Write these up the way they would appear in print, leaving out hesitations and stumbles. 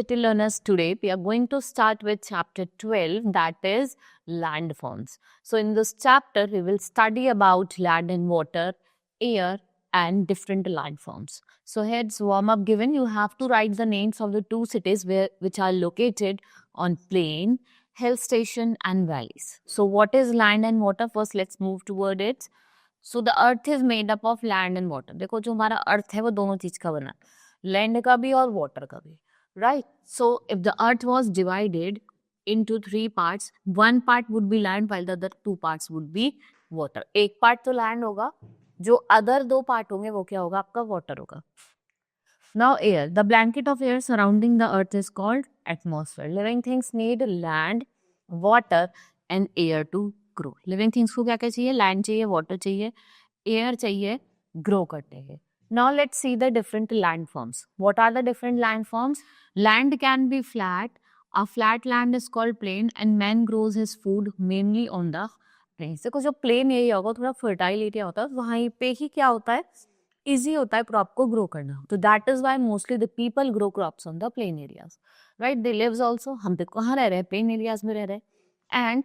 little learners, today we are going to start with chapter 12, that is landforms. So in this chapter we will study about land and water, air and different landforms. So here's warm up given. You have to write the names of the two cities which are located on plain, hill station and valleys. So what is land and water? First let's move toward it. So the earth is made up of land and water. देखो जो हमारा अर्थ है वो दोनों चीज का बना है, लैंड का भी और वाटर का भी, right? So if the earth was divided into three parts, one part would be land while the other two parts would be water. एक part तो land होगा, जो अदर दो पार्ट होंगे वो क्या होगा? आपका वाटर होगा. Now air, the blanket of air surrounding the earth is called atmosphere. Living things need land, water and air to grow. Living things को क्या क्या चाहिए? Land चाहिए, water चाहिए, air चाहिए, grow करते हैं. Now let's see the different landforms. What are the different landforms? Land can be flat. A flat land is called plain and man grows his food mainly on the plains. देखो जो plain area होगा थोड़ा fertile area होता है, वहीं पे ही क्या होता है? इजी होता है क्रॉप को ग्रो करना. तो that is why mostly the people grow crops on the plain areas, right? They lives also. हम तो कहाँ रह रहे हैं? प्लेन एरियाज में रह रहे हैं. And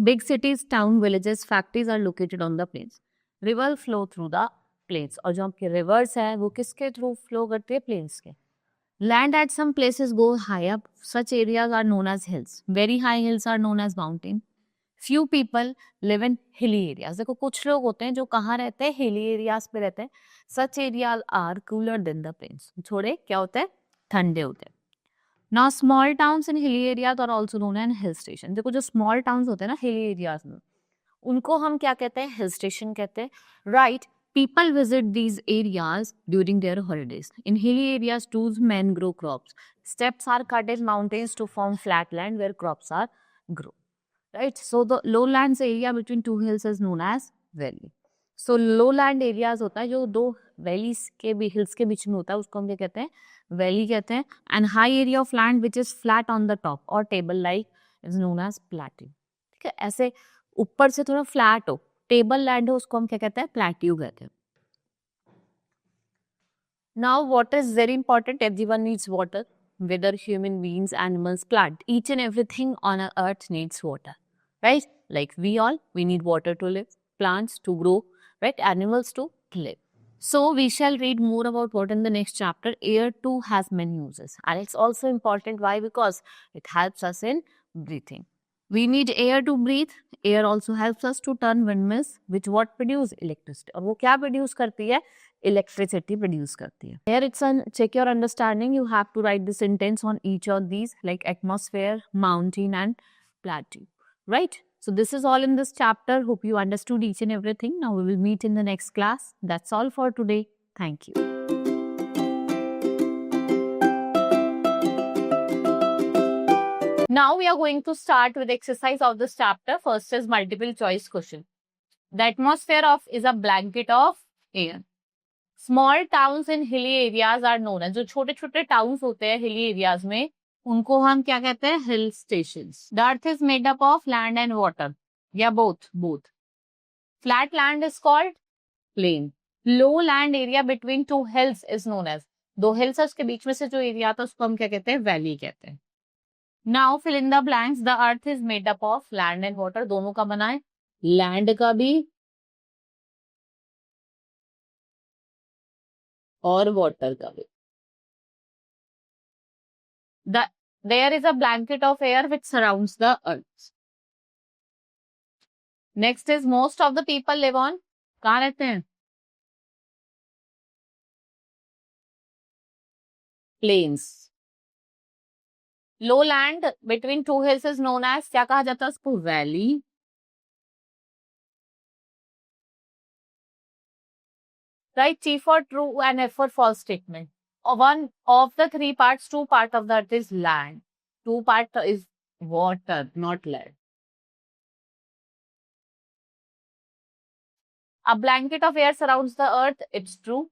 big cities, town, villages, factories are located on the plains. River flow through the plains. और जो आपके rivers है वो किसके थ्रू फ्लो करते हैं? plains के. Land at some places go high up. Such areas are known as hills. Very high hills are known as mountain. Few people live in hilly areas. देखो कुछ लोग होते हैं जो कहाँ रहते हैं? hilly areas पे रहते हैं. Such areas are cooler than the plains. थोड़े क्या होते हैं? ठंडे होते हैं. Now small towns in hilly areas are also known as hill station. देखो जो small towns होते हैं ना hilly areas में, उनको हम क्या कहते हैं? hill station कहते हैं, right? People visit these areas during their holidays. In hilly areas, too, men grow crops. Steps are cut in mountains to form flat land where crops are grown. Right? So the lowlands area between two hills is known as valley. So lowland areas होता है जो दो valleys के भी hills के बीच में होता है, उसको हम क्या कहते हैं? Valley कहते हैं. And high area of land which is flat on the top or table like is known as plateau. ठीक है? ऐसे ऊपर से थोड़ा flat हो, table land हो, उसको हम क्या कहते हैं? Plateau कहते हैं. Now water is very important. Everyone needs water. Whether human beings, animals, plant, each and everything on our earth needs water. Right? Like we need water to live, plants to grow, right? Animals to live. So we shall read more about water in the next chapter. Air too has many uses. And it's also important. Why? Because it helps us in breathing. We need air to breathe. Air also helps us to turn windmills, which what produce electricity. और वो क्या produce करती है? Electricity produce करती है. Here it's an check your understanding. You have to write the sentence on each of these, like atmosphere, mountain, and plateau. Right? So this is all in this chapter. Hope you understood each and everything. Now we will meet in the next class. That's all for today. Thank you. Now we are going to start with exercise of this chapter. First is multiple choice question. The atmosphere is a blanket of air. Small towns in hilly areas are known as, जो छोटे छोटे towns होते हैं hilly areas में, उनको हम क्या कहते हैं? hill stations. The earth is made up of land and water. या both. Flat land is called plain. Low land area between two hills is known as, दो hills के बीच में से जो एरिया आता है उसको हम क्या कहते हैं? valley कहते हैं. Now fill in the blanks. The earth is made up of land and water. दोनों का बना है, land का भी और water का भी. There is a blanket of air which surrounds the earth. Next is most of the people live on, कहाँ रहते हैं? Plains. Low land between two hills is known as, क्या कहा जाता है उसको? Valley. Right? T for true and F for false statement. One of the three parts, two part of the earth is land. Two part is water, not land. A blanket of air surrounds the earth. It's true.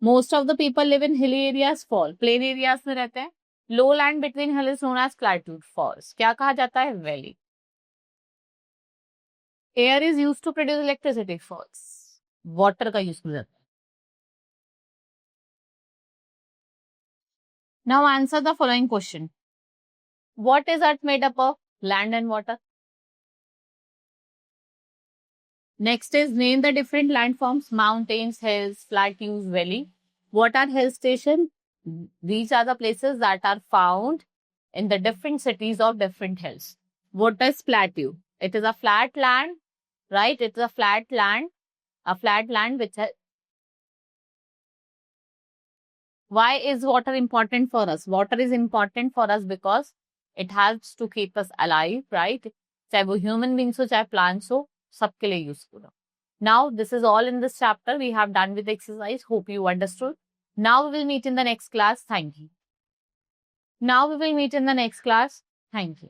Most of the people live in hilly areas. Fall. Plain areas में रहते हैं. Low land between hills is known as plateau. False. क्या कहा जाता है? Valley. Air is used to produce electricity. False. Water का use किया जाता है. Now answer the following question. What is Earth made up of? Land and water. Next is name the different landforms: mountains, hills, plateaus, valley. What are hill stations? These are the places that are found in the different cities of different hills. What is plateau? It is a flat land, right? It's a flat land which has. Why is water important for us? Water is important for us because it helps to keep us alive, right? चाहे वो human beings हो, चाहे plants हो, सबके लिए useful हो. Now, this is all in this chapter. We have done with the exercise. Hope you understood. Now we will meet in the next class. Thank you. Now we will meet in the next class. Thank you.